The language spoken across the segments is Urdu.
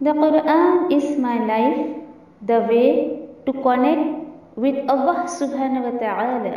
The Quran is my life, the way to connect with Allah subhanahu wa ta'ala.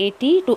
80 to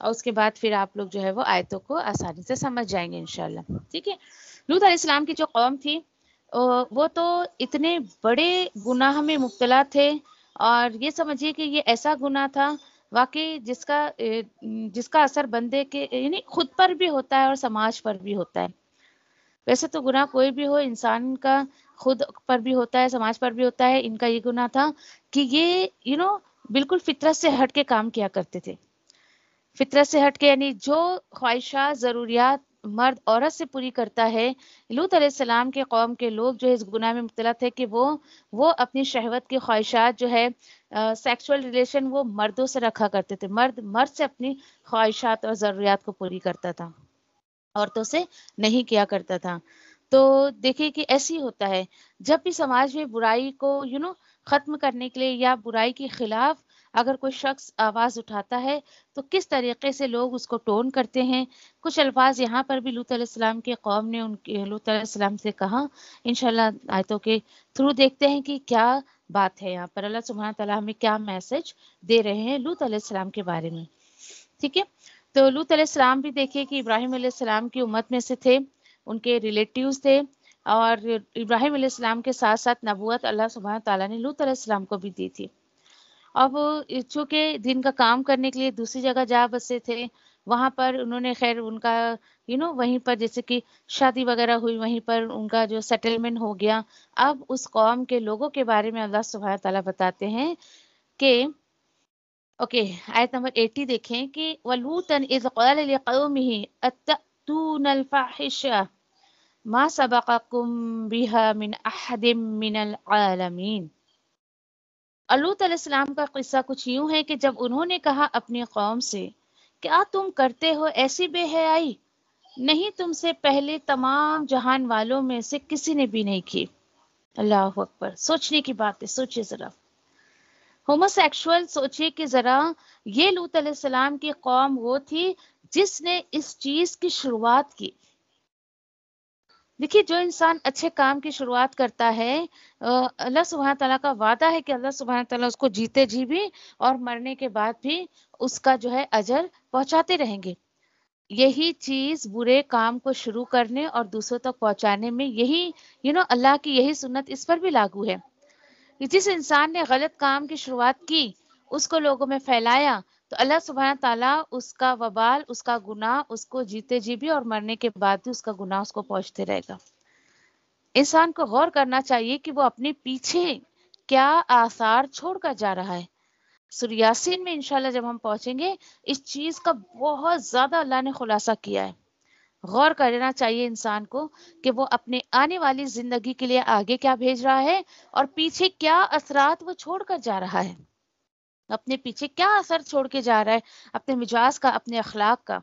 اور اس کے بعد پھر آپ لوگ جو ہے وہ آیتوں کو آسانی سے سمجھ جائیں گے انشاءاللہ. ٹھیک ہے. لوط علیہ السلام کی جو قوم تھی وہ تو اتنے بڑے گناہ میں مبتلا تھے، اور یہ سمجھیے کہ یہ ایسا گناہ تھا واقعی جس کا اثر بندے کے یعنی خود پر بھی ہوتا ہے اور سماج پر بھی ہوتا ہے. ویسے تو گناہ کوئی بھی ہو، انسان کا خود پر بھی ہوتا ہے، سماج پر بھی ہوتا ہے. ان کا یہ گناہ تھا کہ یہ بالکل فطرت سے ہٹ کے کام کیا کرتے تھے. فطرت سے ہٹ کے یعنی جو خواہشات ضروریات مرد عورت سے پوری کرتا ہے. لوط علیہ السلام کے قوم کے لوگ جو اس گناہ میں مبتلا تھے کہ وہ اپنی شہوت کی خواہشات جو ہے سیکسول ریلیشن وہ مردوں سے رکھا کرتے تھے. مرد سے اپنی خواہشات اور ضروریات کو پوری کرتا تھا، عورتوں سے نہیں کیا کرتا تھا. تو دیکھیے کہ ایسی ہوتا ہے جب بھی سماج میں برائی کو ختم کرنے کے لیے یا برائی کے خلاف اگر کوئی شخص آواز اٹھاتا ہے تو کس طریقے سے لوگ اس کو ٹون کرتے ہیں. کچھ الفاظ یہاں پر بھی لوط علیہ السلام کے قوم نے لوط علیہ السلام سے کہا. انشاءاللہ آیتوں کے تھرو دیکھتے ہیں کہ کیا بات ہے یہاں پر، اللہ سبحانہ تعالیٰ ہمیں کیا میسج دے رہے ہیں لوط علیہ السلام کے بارے میں. ٹھیک ہے. تو لوط علیہ السلام بھی دیکھیے کہ ابراہیم علیہ السلام کی امت میں سے تھے، ان کے ریلیٹیوز تھے، اور ابراہیم علیہ السلام کے ساتھ ساتھ نبوت اللہ سبحانہ تعالیٰ نے لوط علیہ السلام کو بھی دی تھی. اب چونکہ دین کا کام کرنے کے لیے دوسری جگہ جا بسے تھے، وہاں پر انہوں نے خیر ان کا وہیں پر جیسے کہ شادی وغیرہ ہوئی، وہیں پر ان کا جو سیٹلمنٹ ہو گیا. اب اس قوم کے لوگوں کے بارے میں اللہ سبحانہ تعالیٰ بتاتے ہیں کہ اوکے آیت نمبر 80 دیکھیں کہ وَلُوطًا إِذْ قَالَ لِقَوْمِهِ أَتَأْتُونَ الْفَاحِشَةَ مَا سَبَقَكُم بِهَا مِنْ أَحَدٍ مِّنَ الْعَالَمِينَ. لوط علیہ السلام کا قصہ کچھ یوں ہے کہ جب انہوں نے کہا اپنی قوم سے کیا تم کرتے ہو ایسی بے حیائی، نہیں تم سے پہلے تمام جہان والوں میں سے کسی نے بھی نہیں کی. اللہ اکبر. سوچنے کی بات ہے، سوچئے ذرا. ہومو سیکشول سوچئے کہ ذرا یہ لوط علیہ السلام کی قوم وہ تھی جس نے اس چیز کی شروعات کی. دیکھیے جو انسان اچھے کام کی شروعات کرتا ہے اللہ سبحانہ تعالیٰ کا وعدہ ہے کہ اللہ سبحانہ تعالیٰ اس کو جیتے جی بھی اور مرنے کے بعد بھی اس کا جو ہے اجر پہنچاتے رہیں گے. یہی چیز برے کام کو شروع کرنے اور دوسروں تک پہنچانے میں یہی اللہ کی یہی سنت اس پر بھی لاگو ہے. جس انسان نے غلط کام کی شروعات کی، اس کو لوگوں میں پھیلایا، تو اللہ سبحانہ تعالیٰ اس کا وبال، اس کا گناہ اس کو جیتے جی بھی اور مرنے کے بعد بھی اس کا گناہ اس کو پہنچتے رہے گا. انسان کو غور کرنا چاہیے کہ وہ اپنے پیچھے کیا آثار چھوڑ کر جا رہا ہے. سورہ یاسین میں انشاءاللہ جب ہم پہنچیں گے اس چیز کا بہت زیادہ اللہ نے خلاصہ کیا ہے. غور کرنا چاہیے انسان کو کہ وہ اپنے آنے والی زندگی کے لیے آگے کیا بھیج رہا ہے اور پیچھے کیا اثرات وہ چھوڑ کر جا رہا ہے. اپنے پیچھے کیا اثر چھوڑ کے جا رہا ہے، اپنے مزاج کا، اپنے اخلاق کا.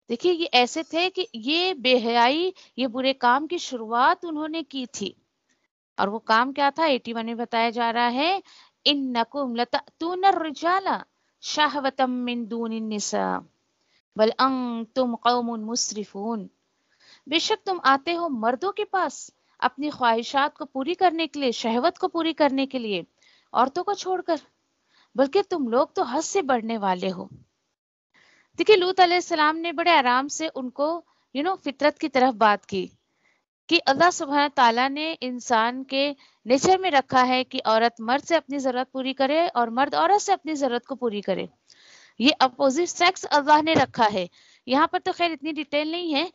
دیکھیے یہ ایسے تھے کہ یہ بے حیائی، یہ برے کام کی شروعات انہوں نے کی تھی. اور وہ کام کیا تھا؟ 81 میں بتایا جا رہا ہے اِنَّكُمْ لَتَأْتُونَ الرِّجَالَ شَهْوَةً مِّن دُونِ النِّسَاءِ بَلْ أَنْتُمْ قَوْمٌ مُسْرِفُونَ. بے شک تم آتے ہو مردوں کے پاس اپنی خواہشات کو پوری کرنے کے لیے، شہوت کو پوری کرنے کے لیے، عورتوں کو چھوڑ کر، بلکہ تم لوگ تو حد سے بڑھنے والے ہو. دیکھیے لوط علیہ السلام نے بڑے آرام سے ان کو فطرت کی طرف بات کی کہ اللہ سبحانہ تعالیٰ نے انسان کے نیچر میں رکھا ہے کہ عورت مرد سے اپنی ضرورت پوری کرے اور مرد عورت سے اپنی ضرورت کو پوری کرے. یہ اپوزٹ سیکس اللہ نے رکھا ہے. یہاں پر تو خیر اتنی ڈیٹیل نہیں ہے،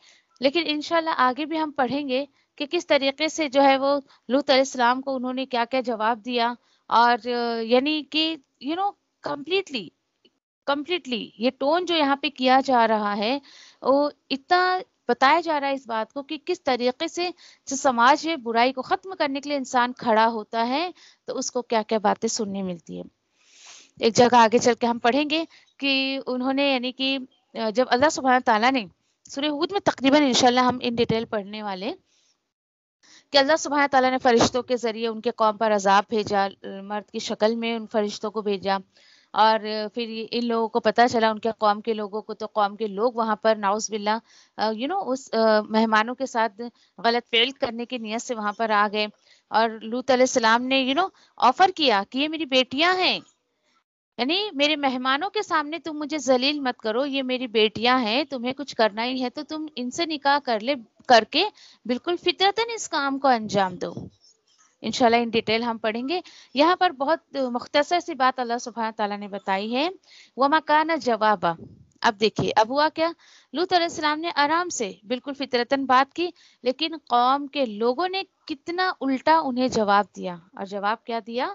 لیکن انشاءاللہ آگے بھی ہم پڑھیں گے کہ کس طریقے سے جو ہے وہ لوط علیہ السلام کو انہوں نے کیا کیا جواب دیا. اور یعنی کہ کمپلیٹلی یہ ٹون جو یہاں پہ کیا جا رہا ہے وہ اتنا بتایا جا رہا ہے اس بات کو کہ کس طریقے سے جو سماج میں برائی کو ختم کرنے کے لیے انسان کھڑا ہوتا ہے تو اس کو کیا کیا باتیں سننے ملتی ہے. ایک جگہ آگے چل کے ہم پڑھیں گے کہ انہوں نے یعنی کہ جب اللہ سبحانہ تعالیٰ نے سورہ ہود میں تقریباً انشاءاللہ ہم ان ڈیٹیل پڑھنے والے کہ اللہ سبحانہ تعالیٰ نے فرشتوں کے ذریعے ان کے قوم پر عذاب بھیجا، مرد کی شکل میں ان فرشتوں کو بھیجا، اور پھر ان لوگوں کو پتہ چلا ان کے قوم کے لوگوں کو، تو قوم کے لوگ وہاں پر نعوذ باللہ اس مہمانوں کے ساتھ غلط فعل کرنے کی نیت سے وہاں پر آ گئے. اور لوط علیہ السلام نے آفر کیا کہ یہ میری بیٹیاں ہیں، یعنی میرے مہمانوں کے سامنے تم مجھے ذلیل مت کرو، یہ میری بیٹیاں ہیں، تمہیں کچھ کرنا ہی ہے تو تم ان سے نکاح کر کے بالکل فطرتاً اس کام کو انجام دو۔ انشاءاللہ ان ڈیٹیل ہم پڑھیں گے۔ یہاں پر بہت مختصر سی بات اللہ سبحانہ تعالیٰ نے بتائی ہے، وَمَا كَانَ جَوَابًا۔ اب دیکھیے اب ہوا کیا، لوط علیہ السلام نے آرام سے بالکل فطرتاً بات کی، لیکن قوم کے لوگوں نے کتنا الٹا انہیں جواب دیا، اور جواب کیا دیا؟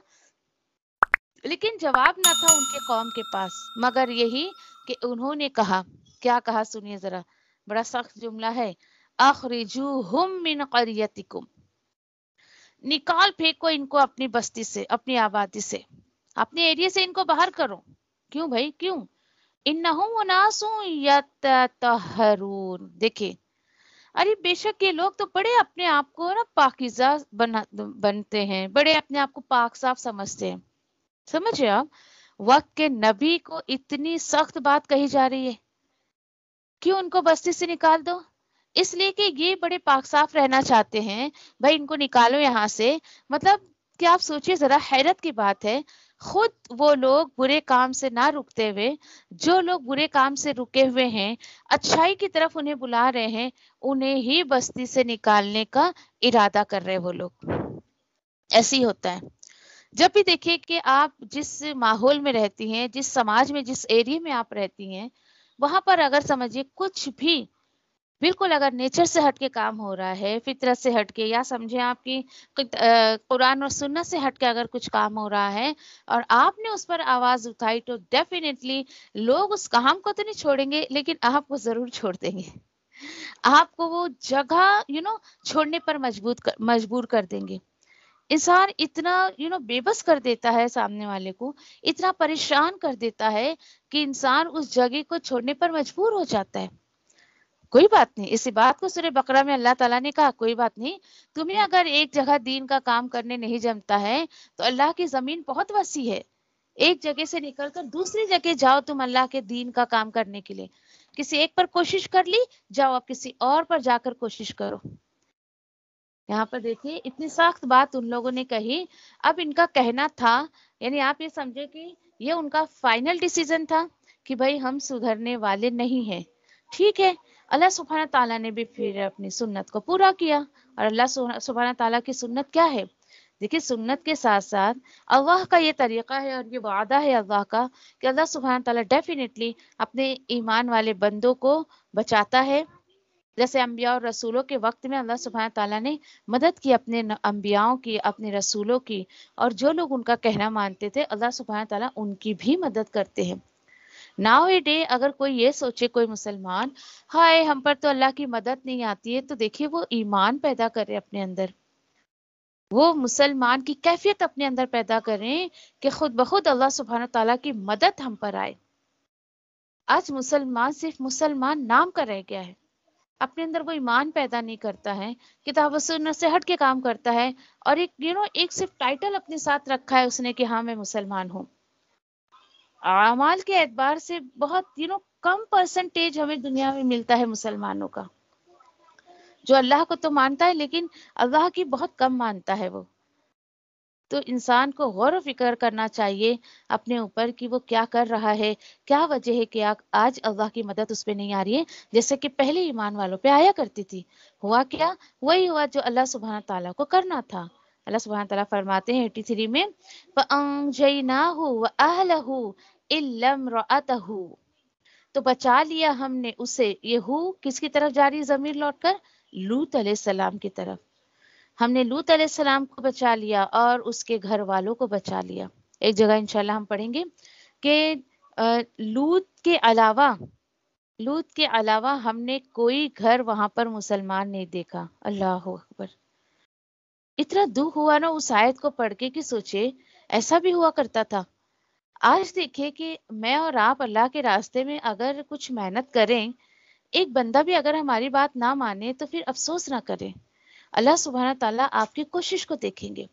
لیکن جواب نہ تھا ان کے قوم کے پاس مگر یہی کہ انہوں نے کہا، کیا کہا سنیے ذرا، بڑا سخت جملہ ہے، اخرجوہم من قریتکم، نکال پھینکو ان کو اپنی بستی سے، اپنی آبادی سے، اپنے ایریے سے ان کو باہر کرو۔ کیوں بھائی کیوں؟ انہم اناس یتطہرون، دیکھیں ارے بے شک یہ لوگ تو بڑے اپنے آپ کو نا پاکیزہ بنتے ہیں، بڑے اپنے آپ کو پاک صاف سمجھتے ہیں۔ سمجھے آپ، وقت کے نبی کو اتنی سخت بات کہی جا رہی ہے، کیوں ان کو بستی سے نکال دو؟ اس لیے کہ یہ بڑے پاک صاف رہنا چاہتے ہیں، بھائی ان کو نکالو یہاں سے۔ مطلب کہ آپ سوچئے ذرا، حیرت کی بات ہے، خود وہ لوگ برے کام سے نہ رکتے ہوئے، جو لوگ برے کام سے رکے ہوئے ہیں، اچھائی کی طرف انہیں بلا رہے ہیں، انہیں ہی بستی سے نکالنے کا ارادہ کر رہے وہ لوگ۔ ایسے ہی ہوتا ہے جب بھی دیکھیں کہ آپ جس ماحول میں رہتی ہیں، جس سماج میں، جس ایریے میں آپ رہتی ہیں، وہاں پر اگر سمجھیے کچھ بھی بالکل اگر نیچر سے ہٹ کے کام ہو رہا ہے، فطرت سے ہٹ کے، یا سمجھیں آپ کی قرآن اور سنت سے ہٹ کے اگر کچھ کام ہو رہا ہے اور آپ نے اس پر آواز اٹھائی، تو ڈیفینیٹلی لوگ اس کام کو تو نہیں چھوڑیں گے، لیکن آپ کو ضرور چھوڑ دیں گے، آپ کو وہ جگہ چھوڑنے پر مجبور کر دیں گے۔ انسان اتنا بے بس کر دیتا ہے سامنے والے کو، اتنا پریشان کر دیتا ہے کہ انسان اس جگہ کو چھوڑنے پر مجبور ہو جاتا ہے۔ کوئی بات نہیں، اسی بات کو سورہ بقرہ میں اللہ تعالیٰ نے کہا، کوئی بات نہیں، تمہیں اگر ایک جگہ دین کا کام کرنے نہیں جمتا ہے تو اللہ کی زمین بہت وسیع ہے، ایک جگہ سے نکل کر دوسری جگہ جاؤ تم اللہ کے دین کا کام کرنے کے لیے۔ کسی ایک پر کوشش کر لی، جاؤ اب کسی اور پر جا کر کوشش کرو۔ یہاں پر دیکھیے اتنی سخت بات ان لوگوں نے کہی، اب ان کا کہنا تھا، یعنی آپ یہ سمجھے کہ یہ ان کا فائنل ڈیسیزن تھا کہ بھائی ہم سدھرنے والے نہیں ہیں۔ ٹھیک ہے، اللہ سبحانہ تعالیٰ نے بھی پھر اپنی سنت کو پورا کیا، اور اللہ سبحانہ تعالیٰ کی سنت کیا ہے؟ دیکھیے سنت کے ساتھ ساتھ اللہ کا یہ طریقہ ہے اور یہ وعدہ ہے اللہ کا کہ اللہ سبحانہ تعالیٰ ڈیفینیٹلی اپنے ایمان والے بندوں کو بچاتا ہے۔ جیسے انبیاء اور رسولوں کے وقت میں اللہ سبحانہ تعالیٰ نے مدد کی اپنے انبیاءوں کی، اپنے رسولوں کی، اور جو لوگ ان کا کہنا مانتے تھے اللہ سبحانہ تعالیٰ ان کی بھی مدد کرتے ہیں۔ ناؤ اے ڈے اگر کوئی یہ سوچے، کوئی مسلمان، ہائے ہم پر تو اللہ کی مدد نہیں آتی ہے، تو دیکھیے وہ ایمان پیدا کرے اپنے اندر، وہ مسلمان کی کیفیت اپنے اندر پیدا کریں کہ خود بخود اللہ سبحانہ تعالیٰ کی مدد ہم پر آئے۔ آج مسلمان صرف مسلمان نام کا رہ گیا ہے، اپنے اندر وہ ایمان پیدا نہیں کرتا ہے، کتاب و سنت سے ہٹ کے کام کرتا ہے، اور ایک صرف ٹائٹل اپنے ساتھ رکھا ہے اس نے کہ ہاں میں مسلمان ہوں۔ اعمال کے اعتبار سے بہت کم پرسنٹیج ہمیں دنیا میں ملتا ہے مسلمانوں کا، جو اللہ کو تو مانتا ہے لیکن اللہ کی بہت کم مانتا ہے وہ۔ تو انسان کو غور و فکر کرنا چاہیے اپنے اوپر کہ وہ کیا کر رہا ہے، کیا وجہ ہے کہ آج اللہ کی مدد اس پہ نہیں آ رہی ہے، جیسے کہ پہلے ایمان والوں پہ آیا کرتی تھی۔ ہوا کیا؟ وہی ہوا جو اللہ سبحانہ تعالیٰ کو کرنا تھا۔ اللہ سبحانہ تعالیٰ فرماتے ہیں 83 میں، فَأَنْجَيْنَاهُ وَأَهْلَهُ إِلَّا امْرَأَتَهُ، تو بچا لیا ہم نے اسے، یہ ہو کس کی طرف جاری ضمیر لوٹ کر؟ لوط علیہ السلام کی طرف۔ ہم نے لوط علیہ السلام کو بچا لیا اور اس کے گھر والوں کو بچا لیا۔ ایک جگہ انشاءاللہ ہم پڑھیں گے کہ لوط کے علاوہ ہم نے کوئی گھر وہاں پر مسلمان نہیں دیکھا۔ اللہ اکبر، اتنا دکھ ہوا نا اس آیت کو پڑھ کے کہ سوچے ایسا بھی ہوا کرتا تھا۔ آج دیکھیں کہ میں اور آپ اللہ کے راستے میں اگر کچھ محنت کریں، ایک بندہ بھی اگر ہماری بات نہ مانے تو پھر افسوس نہ کریں، اللہ سبحانہ تعالیٰ آپ کی کوشش کو دیکھیں گے۔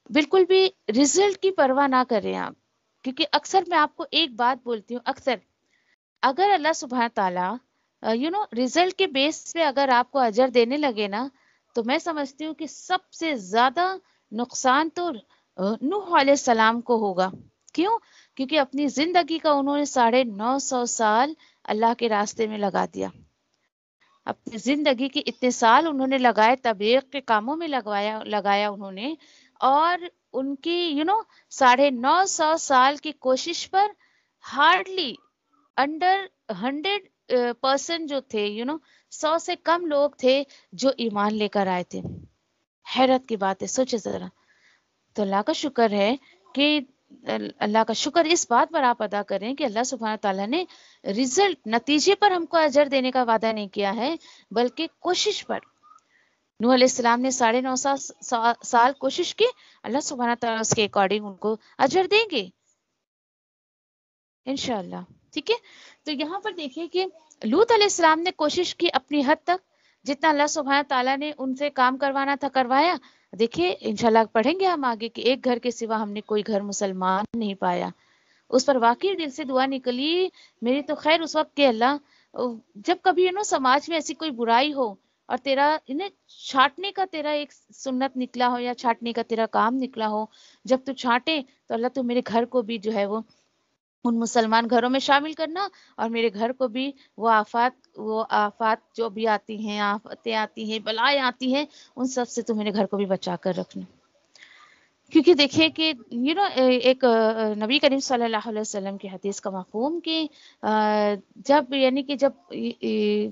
بالکل بھی رزلٹ کی پرواہ نہ کریں آپ، کیونکہ اکثر میں آپ کو ایک بات بولتی ہوں، اکثر اگر اللہ سبحانہ تعالیٰ رزلٹ کے بیس پہ اگر آپ کو اجر دینے لگے نا، تو میں سمجھتی ہوں کہ سب سے زیادہ نقصان تو نوح علیہ السلام کو ہوگا۔ کیوں؟ کیونکہ اپنی زندگی کا انہوں نے 950 سال اللہ کے راستے میں لگا دیا. اپنی زندگی کے اتنے سال انہوں نے لگائے، تبلیغ کے کاموں میں لگایا انہوں نے. اور ان کی 950 سال کی کوشش پر ہارڈلی انڈر 100% جو تھے 100 سے کم لوگ تھے جو ایمان لے کر آئے تھے. حیرت کی بات ہے، سوچے ذرا. تو اللہ کا شکر ہے کہ اللہ کا شکر اس بات پر آپ ادا کریں کہ اللہ سبحانہ تعالیٰ نے رزلٹ، نتیجے پر ہم کو اجر دینے کا وعدہ نہیں کیا ہے، بلکہ کوشش پر. نوح علیہ السلام نے 950 سال کوشش کی، اللہ سبحانہ تعالیٰ اس کے اکارڈنگ ان کو اجر دیں گے انشاءاللہ. ٹھیک ہے. تو یہاں پر دیکھیے کہ لوط علیہ السلام نے کوشش کی اپنی حد تک، جتنا اللہ سبحانہ تعالیٰ نے ان سے کام کروانا تھا کروایا. دیکھیے انشاءاللہ پڑھیں گے ہم آگے کہ ایک گھر کے سوا ہم نے کوئی گھر مسلمان نہیں پایا. اس پر واقعی دل سے دعا نکلی میری تو خیر اس وقت کہ اللہ جب کبھی سماج میں ایسی کوئی برائی ہو اور تیرا انہیں چھانٹنے کا تیرا ایک سنت نکلا ہو یا چھانٹنے کا تیرا کام نکلا ہو، جب تو چھانٹے تو اللہ تو میرے گھر کو بھی جو ہے وہ ان مسلمان گھروں میں شامل کرنا، اور میرے گھر کو بھی وہ آفات جو بھی آتی ہیں، آفتیں آتی ہیں، بلائیں آتی ہیں، ان سب سے تو میرے گھر کو بھی بچا کر رکھنا. کیونکہ دیکھیے کہ ایک نبی کریم صلی اللہ علیہ وسلم کی حدیث کا مفہوم کہ جب جب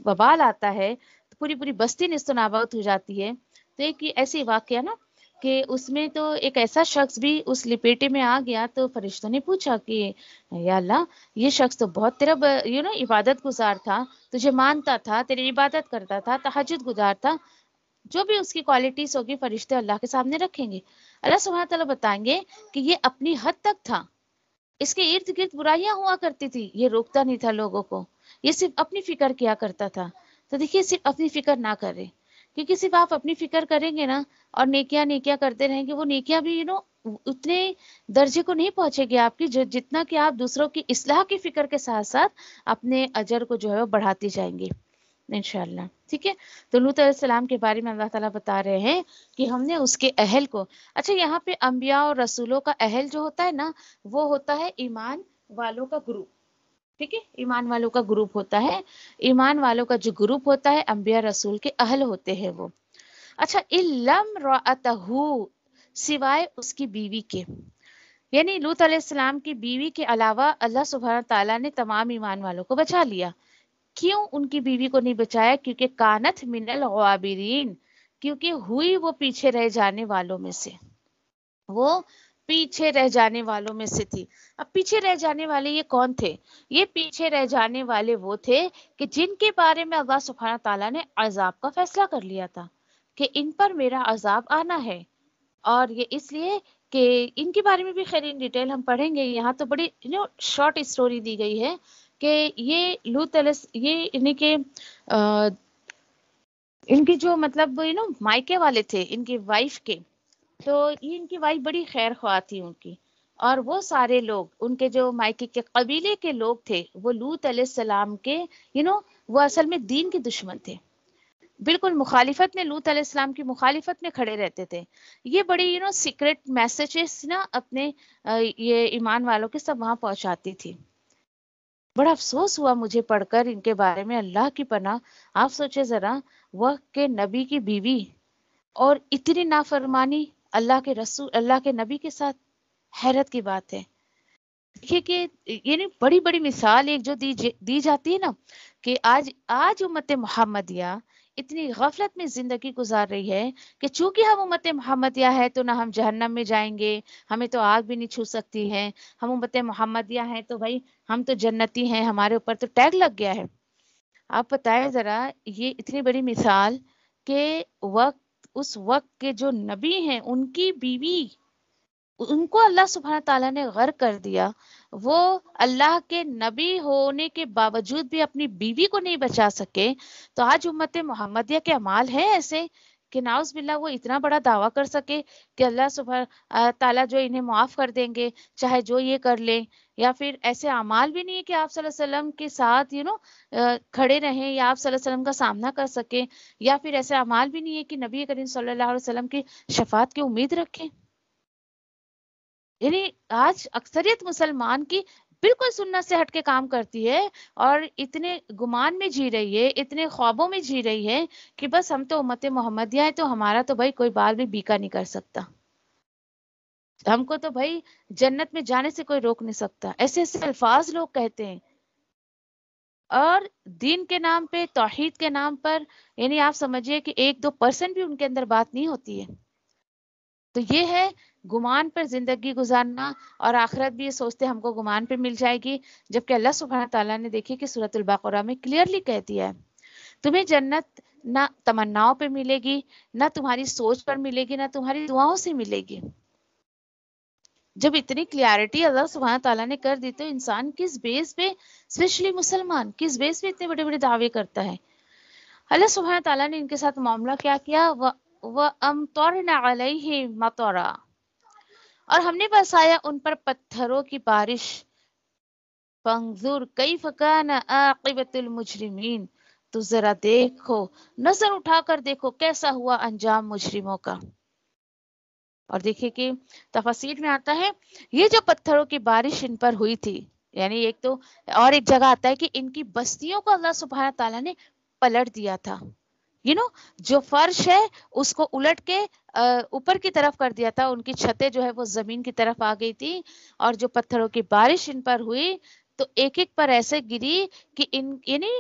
وبال آتا ہے تو پوری پوری بستی نیست و نابود ہو جاتی ہے. تو ایک ایسی واقعہ نا کہ اس میں تو ایک ایسا شخص بھی اس لپیٹے میں آ گیا، تو فرشتوں نے پوچھا کہ یا اللہ یہ شخص تو بہت تیرا عبادت گزار تھا، تجھے مانتا تھا، تیری عبادت کرتا تھا، تہجد گزار تھا. جو بھی اس کی کوالٹیز ہوگی فرشتے اللہ کے سامنے رکھیں گے. اللہ سبحانہ تعالیٰ بتائیں گے کہ یہ اپنی حد تک تھا، اس کے ارد گرد برائیاں ہوا کرتی تھی، یہ روکتا نہیں تھا لوگوں کو، یہ صرف اپنی فکر کیا کرتا تھا. تو دیکھیے صرف اپنی فکر نہ کرے، کیونکہ صرف آپ اپنی فکر کریں گے نا اور نیکیاں کرتے رہیں گے، وہ نیکیاں بھی اتنے درجے کو نہیں پہنچے گی آپ کی جتنا کہ آپ دوسروں کی اصلاح کی فکر کے ساتھ ساتھ اپنے اجر کو جو ہے وہ بڑھاتی جائیں گے انشاءاللہ. ٹھیک ہے. تو لوط علیہ السلام کے بارے میں اللہ تعالیٰ بتا رہے ہیں کہ ہم نے اس کے اہل کو. اچھا یہاں پہ انبیاء اور رسولوں کا اہل جو ہوتا ہے نا وہ ہوتا ہے ایمان والوں کا گروپ. ٹھیک ہے. ایمان والوں کا گروپ ہوتا ہے. ایمان والوں کا جو گروپ ہوتا ہے انبیاء رسول کے اہل ہوتے ہیں وہ. اچھا اِلَّمْ رَأَتَهُ سوائے اس کی بیوی کے، یعنی لوط علیہ السلام کی بیوی کے علاوہ اللہ سبحانہ تعالیٰ نے تمام ایمان والوں کو بچا لیا. کیوں ان کی بیوی کو نہیں بچایا؟ کیونکہ کانت من الغابرین، کیونکہ ہوئی وہ پیچھے رہ جانے والوں میں سے، وہ پیچھے رہ جانے والوں میں سے تھی. اب پیچھے رہ جانے والے یہ کون تھے؟ یہ پیچھے رہ جانے والے وہ تھے کہ جن کے بارے میں اللہ سبحانہ تعالیٰ نے عذاب کا فیصلہ کر لیا تھا کہ ان پر میرا عذاب آنا ہے. اور یہ اس لیے کہ ان کے بارے میں بھی خیر ان ڈیٹیل ہم پڑھیں گے. یہاں تو بڑی شارٹ اسٹوری دی گئی ہے کہ یہ لوط یہ انہیں کے ان کی جو مطلب مائکے والے تھے ان کی وائف کے، تو یہ ان کی وائف بڑی خیر خواہ تھی ان کی، اور وہ سارے لوگ ان کے جو مائکے کے قبیلے کے لوگ تھے وہ لوط علیہ السلام کے وہ اصل میں دین کے دشمن تھے، بالکل مخالفت میں، لوط علیہ السلام کی مخالفت میں کھڑے رہتے تھے. یہ بڑی سیکرٹ میسیجز اپنے یہ ایمان والوں کے سب وہاں پہنچاتی تھی. بڑا افسوس ہوا مجھے پڑھ کر ان کے بارے میں. اللہ کی پناہ، آپ سوچے ذرا وقت کے نبی کی بیوی اور اتنی نافرمانی اللہ کے رسول اللہ کے نبی کے ساتھ. حیرت کی بات ہے. دیکھیے کہ یعنی بڑی بڑی مثال ایک جو دی جاتی ہے نا کہ آج امت محمدیہ اتنی غفلت میں زندگی گزار رہی ہے کہ چونکہ ہم امت محمدیہ ہے تو نہ ہم جہنم میں جائیں گے، ہمیں تو آگ بھی نہیں چھو سکتی ہے، ہم امت محمدیہ ہیں تو بھائی ہم تو جنتی ہیں، ہمارے اوپر تو ٹیگ لگ گیا ہے. آپ بتائیں ذرا یہ اتنی بڑی مثال کہ اس وقت کے جو نبی ہیں ان کی بیوی، ان کو اللہ سبحانہ تعالیٰ نے غرق کر دیا. وہ اللہ کے نبی ہونے کے باوجود بھی اپنی بیوی کو نہیں بچا سکے. تو آج امت محمدیہ کے اعمال ہیں ایسے کہ نعوذ باللہ وہ اتنا بڑا دعویٰ کر سکے کہ اللہ سبحانہ تعالیٰ جو انہیں معاف کر دیں گے چاہے جو یہ کر لیں، یا پھر ایسے اعمال بھی نہیں ہے کہ آپ صلی اللہ علیہ وسلم کے ساتھ کھڑے رہیں یا آپ صلی اللہ علیہ وسلم کا سامنا کر سکیں، یا پھر ایسے اعمال بھی نہیں ہے کہ نبی کریم صلی اللہ علیہ وسلم کی شفاعت کی امید رکھیں. یعنی آج اکثریت مسلمان کی بالکل سنت سے ہٹ کے کام کرتی ہے اور اتنے گمان میں جی رہی ہے، اتنے خوابوں میں جی رہی ہے کہ بس ہم تو امت محمدیہ ہیں تو ہمارا تو بھائی کوئی بال بھی بیکا نہیں کر سکتا، ہم کو تو بھائی جنت میں جانے سے کوئی روک نہیں سکتا، ایسے ایسے الفاظ لوگ کہتے ہیں. اور دین کے نام پہ، توحید کے نام پر، یعنی آپ سمجھیے کہ 1-2% بھی ان کے اندر بات نہیں ہوتی ہے. تو یہ ہے گمان پر زندگی گزارنا، اور آخرت بھی یہ سوچتے ہم کو گمان پہ مل جائے گی، جبکہ اللہ سبحانہ تعالیٰ نے دیکھیے کہ سورۃ البقرہ میں کلیئرلی کہہ دیا ہے تمہیں جنت نہ تمناؤں پہ ملے گی، نہ تمہاری سوچ پر ملے گی، نہ تمہاری دعاؤں سے ملے گی. جب اتنی کلیئرٹی اللہ سبحانہ تعالیٰ نے کر دی تو انسان کس بیس پہ، اسپیشلی مسلمان کس بیس پہ اتنے بڑے بڑے دعوے کرتا ہے. اللہ سبحانہ تعالیٰ نے ان کے ساتھ معاملہ کیا کیا، وَأَمْطَرْنَ عَلَيْهِمْ مَطَرًا، اور ہم نے برسایا ان پر پتھروں کی بارش. فَانظُرْ كَيْفَ كَانَ عَاقِبَةُ الْمُجْرِمِينَ، تو ذرا دیکھو، نظر اٹھا کر دیکھو کیسا ہوا انجام مجرموں کا. اور دیکھیے کہ تفاسیر میں آتا ہے یہ جو پتھروں کی بارش ان پر ہوئی تھی، یعنی ایک تو، اور ایک جگہ آتا ہے کہ ان کی بستیوں کو اللہ سبحانہ تعالیٰ نے پلٹ دیا تھا. جو فرش ہے اس کو الٹ کے اوپر کی طرف کر دیا تھا، ان کی چھتیں جو ہے وہ زمین کی طرف آ گئی تھی، اور جو پتھروں کی بارش ان پر ہوئی تو ایک ایک پر ایسے گری کہ یعنی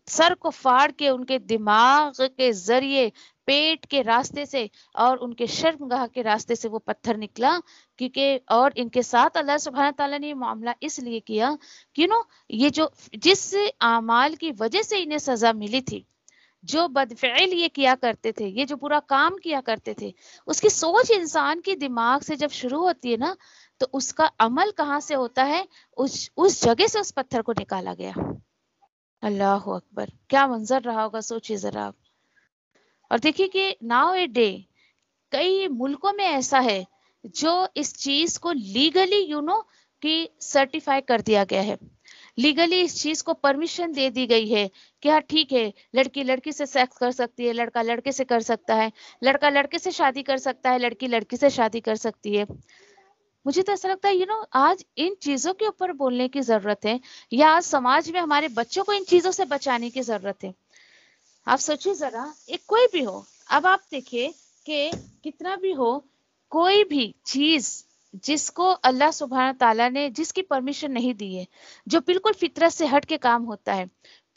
سر کو پھاڑ کے ان کے دماغ کے ذریعے، پیٹ کے راستے سے اور ان کے شرمگاہ کے راستے سے وہ پتھر نکلا. کیونکہ اور ان کے ساتھ اللہ سبحانہ تعالیٰ نے یہ معاملہ اس لیے کیا کہ یہ جو جس اعمال کی وجہ سے انہیں سزا ملی تھی، جو بدفعل یہ کیا کرتے تھے، یہ جو برا کام کیا کرتے تھے، اس کی سوچ انسان کی دماغ سے جب شروع ہوتی ہے نا، تو اس کا عمل کہاں سے ہوتا ہے، اس جگہ سے اس پتھر کو نکالا گیا. اللہ اکبر، کیا منظر رہا ہوگا، سوچیے ذرا آپ. اور دیکھیے کہ ناؤ اے ڈے کئی ملکوں میں ایسا ہے جو اس چیز کو لیگلی کہ سرٹیفائی کر دیا گیا ہے، لیگلی اس چیز کو پرمیشن دے دی گئی ہے کہ ہاں ٹھیک ہے، لڑکی لڑکی سے سیکس کر سکتی ہے، لڑکا لڑکے سے کر سکتا ہے، لڑکا لڑکے سے شادی کر سکتا ہے، لڑکی لڑکی سے شادی کر سکتی ہے. مجھے تو ایسا لگتا ہے آج ان چیزوں کے اوپر بولنے کی ضرورت ہے، یا آج سماج میں ہمارے بچوں کو ان چیزوں سے بچانے کی ضرورت ہے. آپ سوچیے ذرا، ایک کوئی بھی ہو، اب آپ دیکھیے کہ کتنا بھی ہو، کوئی بھی چیز جس کو اللہ سبحانہ تعالیٰ نے جس کی پرمیشن نہیں دی ہے، جو بالکل فطرت سے ہٹ کے کام ہوتا ہے،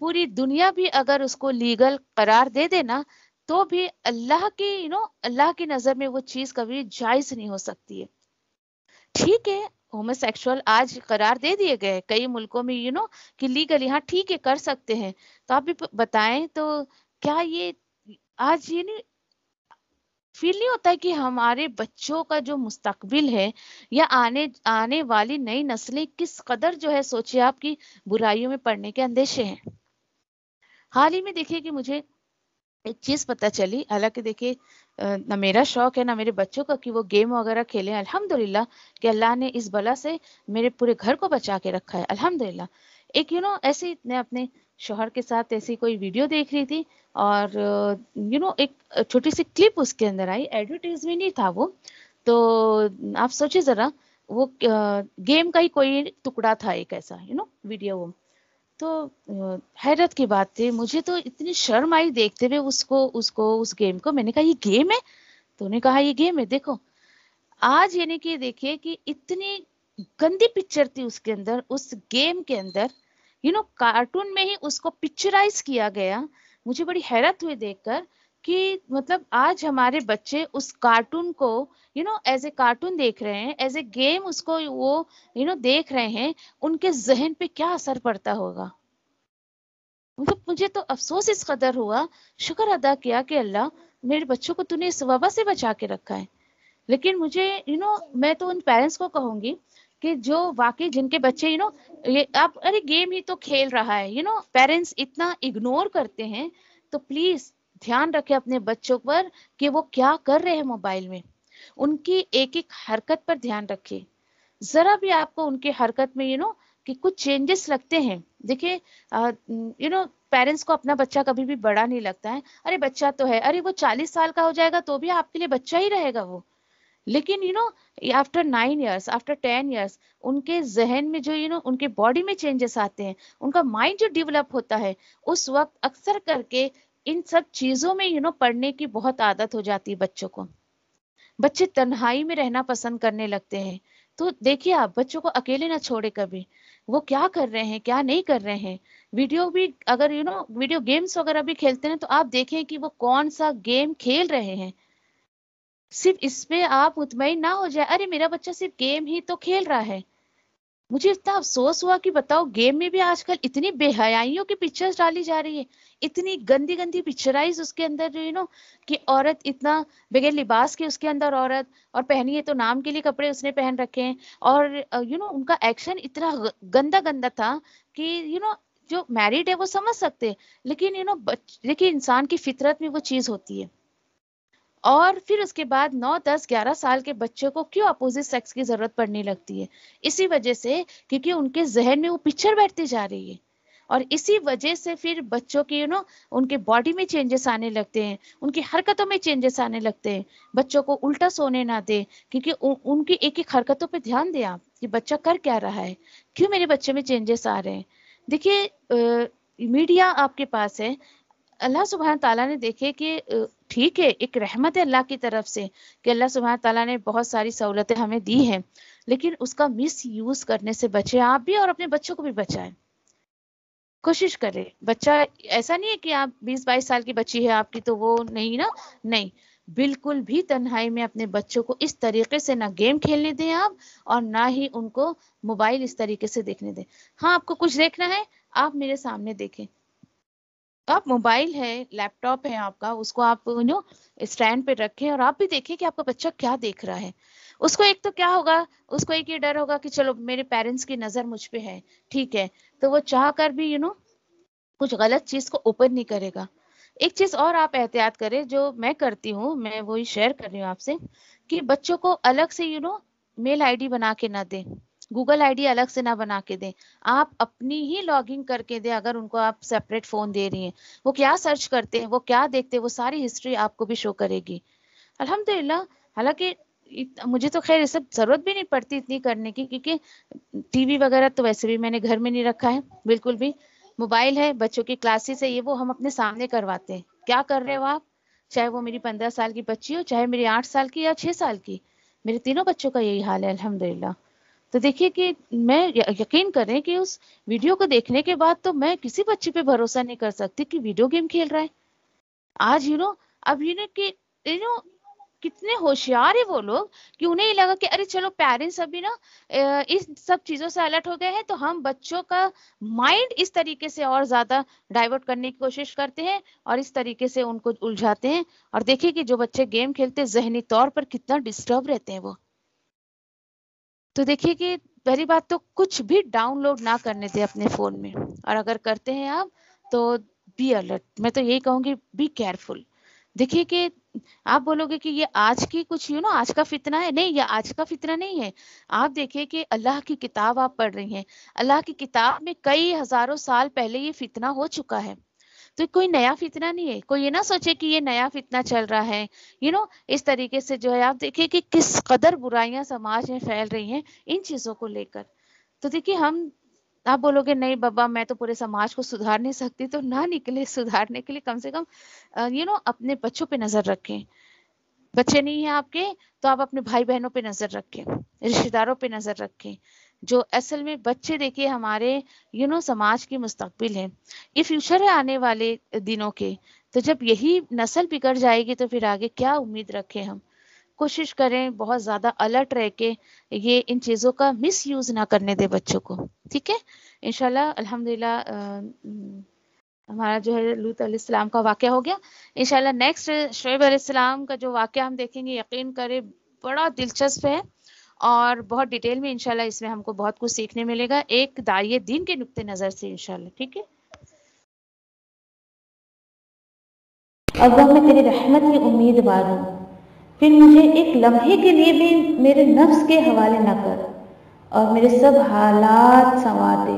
پوری دنیا بھی اگر اس کو لیگل قرار دے دینا تو بھی اللہ کی اللہ کی نظر میں وہ چیز کبھی جائز نہیں ہو سکتی ہے. ٹھیک ہے، ہومو سیکشول آج قرار دے دیے گئے کئی ملکوں میں کہ لیگلی ہاں ٹھیک ہے کر سکتے ہیں. تو آپ بھی بتائیں تو کیا یہ آج یہ نہیں فیل نہیں ہوتا ہے کہ ہمارے بچوں کا جو مستقبل ہے یا آنے والی نئی نسلیں کس قدر جو ہے، سوچے آپ کی برائیوں میں پڑنے کے اندیشے ہیں. حال ہی میں دیکھیے کہ مجھے ایک چیز پتہ چلی، حالانکہ دیکھیے نہ میرا شوق ہے نہ میرے بچوں کا کہ وہ گیم وغیرہ کھیلیں، الحمدللہ کہ اللہ نے اس بلا سے میرے پورے گھر کو بچا کے رکھا ہے الحمدللہ. ایک ایسے میں اپنے شوہر کے ساتھ ایسی کوئی ویڈیو دیکھ رہی تھی، اور ایک چھوٹی سی کلپ اس کے اندر آئی، ایڈورٹائزمنٹ نہیں تھا وہ. تو آپ سوچیں ذرا، وہ گیم کا ہی کوئی ٹکڑا تھا ایک ایسا ویڈیو. وہ تو حیرت کی بات تھی، مجھے تو اتنی شرم آئی دیکھتے ہوئے اس گیم کو. میں نے کہا یہ گیم ہے؟ تو نے کہا یہ گیم ہے. دیکھو آج کہ دیکھیے کہ اتنی گندی پکچر تھی اس کے اندر، اس گیم کے اندر کارٹون میں ہی اس کو پکچرائز کیا گیا. مجھے بڑی حیرت ہوئی دیکھ کر کہ مطلب آج ہمارے بچے اس کارٹون کو ایز اے کارٹون دیکھ رہے ہیں، ایز اے گیم اس کو وہ دیکھ رہے ہیں. ان کے ذہن پہ کیا اثر پڑتا ہوگا. مجھے تو افسوس اس قدر ہوا، شکر ادا کیا کہ اللہ میرے بچوں کو تو نے اس وبا سے بچا کے رکھا ہے. لیکن مجھے میں تو ان پیرنٹس کو کہوں گی کہ جو واقعی جن کے بچے آپ ارے گیم ہی تو کھیل رہا ہے پیرنٹس اتنا اگنور کرتے ہیں، تو پلیز دھیان رکھے اپنے بچوں پر کہ وہ کیا کر رہے ہیں موبائل میں. ان کی ایک ایک حرکت پر دھیان رکھے. ذرا بھی آپ کو ان کی حرکت میں کہ کچھ چینجز لگتے ہیں. دیکھیں پیرنٹس کو اپنا بچہ کبھی بھی بڑا نہیں لگتا ہے. ارے بچہ تو ہے، ارے وہ 40 سال کا ہو جائے گا تو بھی آپ کے لیے بچہ ہی رہے گا وہ. لیکن آفٹر 9 ایئرس، آفٹر 10 ایئرس، ان کے ذہن میں جو ان کے باڈی میں چینجز آتے ہیں، ان کا مائنڈ جو ڈیولپ ہوتا ہے، اس وقت اکثر کر کے ان سب چیزوں میں پڑھنے کی بہت عادت ہو جاتی ہے بچوں کو. بچے تنہائی میں رہنا پسند کرنے لگتے ہیں. تو دیکھیے آپ بچوں کو اکیلے نہ چھوڑے کبھی، وہ کیا کر رہے ہیں کیا نہیں کر رہے ہیں. ویڈیو بھی اگر ویڈیو گیمز وغیرہ بھی کھیلتے ہیں تو آپ دیکھیں کہ وہ کون سا گیم کھیل رہے ہیں. صرف اس پہ آپ مطمئن نہ ہو جائے ارے میرا بچہ صرف گیم ہی تو کھیل رہا ہے. مجھے اتنا افسوس ہوا کہ بتاؤ گیم میں بھی آج کل اتنی بے حیائیوں کی پکچرز ڈالی جا رہی ہے، اتنی گندی گندی پکچرائز اس کے اندر جو کہ عورت اتنا بغیر لباس کے اس کے اندر عورت، اور پہنی ہے تو نام کے لیے کپڑے اس نے پہن رکھے ہیں، اور ان کا ایکشن اتنا گندا گندا تھا کہ جو میرڈ ہے وہ سمجھ سکتے، لیکن دیکھیے انسان کی فطرت میں وہ چیز ہوتی ہے. اور پھر اس کے بعد 9 10 11 سال کے بچوں کو کیوں اپوزٹ سیکس کی ضرورت پڑنے لگتی ہے؟ اسی وجہ سے کیونکہ ان کے ذہن میں وہ پکچر بیٹھتی جا رہی ہے، اور اسی وجہ سے پھر بچوں کی ان کے باڈی میں چینجز آنے لگتے ہیں، ان کی حرکتوں میں چینجز آنے لگتے ہیں. بچوں کو الٹا سونے نہ دیں، کیونکہ ان کی ایک ایک حرکتوں پہ دھیان دیں آپ کہ بچہ کر کیا رہا ہے، کیوں میرے بچے میں چینجز آ رہے ہیں. دیکھیے میڈیا آپ کے پاس ہے، اللہ سبحانہ تعالیٰ نے دیکھے کہ ٹھیک ہے ایک رحمت ہے اللہ کی طرف سے کہ اللہ سبحانہ تعالیٰ نے بہت ساری سہولتیں ہمیں دی ہیں، لیکن اس کا مس یوز کرنے سے بچیں آپ بھی اور اپنے بچوں کو بھی بچائیں. کوشش کرے بچہ، ایسا نہیں ہے کہ آپ 20 22 سال کی بچی ہے آپ کی تو وہ نہیں نا، نہیں، بالکل بھی تنہائی میں اپنے بچوں کو اس طریقے سے نہ گیم کھیلنے دیں آپ، اور نہ ہی ان کو موبائل اس طریقے سے دیکھنے دیں. ہاں آپ کو کچھ دیکھنا ہے آپ میرے سامنے دیکھیں. آپ موبائل ہے، لیپ ٹاپ ہے آپ کا، اس کو آپ اسٹینڈ پہ رکھیں اور آپ بھی دیکھیں کہ آپ کا بچہ کیا دیکھ رہا ہے. اس کو ایک تو کیا ہوگا، اس کو ایک یہ ڈر ہوگا کہ چلو میرے پیرنٹس کی نظر مجھ پہ ہے، ٹھیک ہے، تو وہ چاہ کر بھی کچھ غلط چیز کو اوپن نہیں کرے گا. ایک چیز اور آپ احتیاط کریں جو میں کرتی ہوں، میں وہی شیئر کر رہی ہوں آپ سے، کہ بچوں کو الگ سے میل آئی ڈی بنا کے نہ دیں، گوگل آئی ڈی الگ سے نہ بنا کے دیں. آپ اپنی ہی لاگ ان کر کے دیں. اگر ان کو آپ سیپریٹ فون دے رہی ہیں، وہ کیا سرچ کرتے ہیں، وہ کیا دیکھتے ہیں، وہ ساری ہسٹری آپ کو بھی شو کرے گی. الحمدللہ. حالانکہ مجھے تو خیر یہ سب ضرورت بھی نہیں پڑتی اتنی کرنے کی، کیونکہ ٹی وی وغیرہ تو ویسے بھی میں نے گھر میں نہیں رکھا ہے بالکل بھی. موبائل ہے، بچوں کی کلاسز ہے، یہ وہ ہم اپنے سامنے کرواتے ہیں. کیا کر رہے ہو آپ، چاہے وہ میری 15 سال کی بچی ہو، چاہے میری 8 سال کی یا 6 سال کی، میرے تینوں بچوں کا یہی حال ہے الحمدللہ. تو دیکھیے کہ میں یقین کریں کہ اس ویڈیو کو دیکھنے کے بعد تو میں کسی بچے پہ بھروسہ نہیں کر سکتی کہ ویڈیو گیم کھیل رہا ہے. آج اب کہ کتنے ہوشیار ہے وہ لوگ کہ انہیں یہ لگا کہ ارے چلو پیرنٹس ابھی اس سب چیزوں سے الرٹ ہو گئے ہیں تو ہم بچوں کا مائنڈ اس طریقے سے اور زیادہ ڈائیورٹ کرنے کی کوشش کرتے ہیں اور اس طریقے سے ان کو الجھاتے ہیں. اور دیکھیے کہ جو بچے گیم کھیلتے ذہنی طور پر کتنا ڈسٹرب رہتے ہیں وہ. تو دیکھیے کہ پہلی بات تو کچھ بھی ڈاؤن لوڈ نہ کرنے دیں اپنے فون میں، اور اگر کرتے ہیں آپ تو بی الرٹ. میں تو یہی کہوں گی بی کیئرفل. دیکھیے کہ آپ بولو گے کہ یہ آج کی کچھ آج کا فتنہ ہے، نہیں یہ آج کا فتنہ نہیں ہے. آپ دیکھیں کہ اللہ کی کتاب آپ پڑھ رہی ہیں، اللہ کی کتاب میں کئی ہزاروں سال پہلے یہ فتنہ ہو چکا ہے. تو کوئی نیا فتنہ نہیں ہے. کوئی یہ نہ سوچے کہ یہ نیا فتنہ چل رہا ہے. اس طریقے سے جو ہے آپ دیکھیں کہ کس قدر برائیاں سماج میں پھیل رہی ہیں ان چیزوں کو لے کر. تو دیکھیے آپ بولو گے نہیں بابا میں تو پورے سماج کو سدھار نہیں سکتی، تو نہ نکلے سدھارنے کے لیے کم سے کم اپنے بچوں پہ نظر رکھیں. بچے نہیں ہیں آپ کے تو آپ اپنے بھائی بہنوں پہ نظر رکھیں، رشتہ داروں پہ نظر رکھیں، جو اصل میں بچے دیکھیے ہمارے سماج کی مستقبل ہیں، یہ فیوچر ہے آنے والے دنوں کے. تو جب یہی نسل بگڑ جائے گی تو پھر آگے کیا امید رکھیں ہم. کوشش کریں بہت زیادہ الرٹ رہ کے یہ ان چیزوں کا مس یوز نہ کرنے دے بچوں کو. ٹھیک ہے انشاءاللہ. الحمدللہ ہمارا جو ہے لوط علیہ السلام کا واقعہ ہو گیا. انشاءاللہ نیکسٹ شعیب علیہ السلام کا جو واقعہ ہم دیکھیں گے، یقین کریں بڑا دلچسپ ہے اور بہت ڈیٹیل میں انشاءاللہ اس میں ہم کو بہت کچھ سیکھنے ملے گا ایک داعیہ دین کے نقطہ نظر سے انشاءاللہ. ٹھیک ہے. اگر میں تیری رحمت کی امیدوار ہوں، پھر مجھے ایک لمحے کے لیے بھی میرے نفس کے حوالے نہ کر اور میرے سب حالات سنوار دے،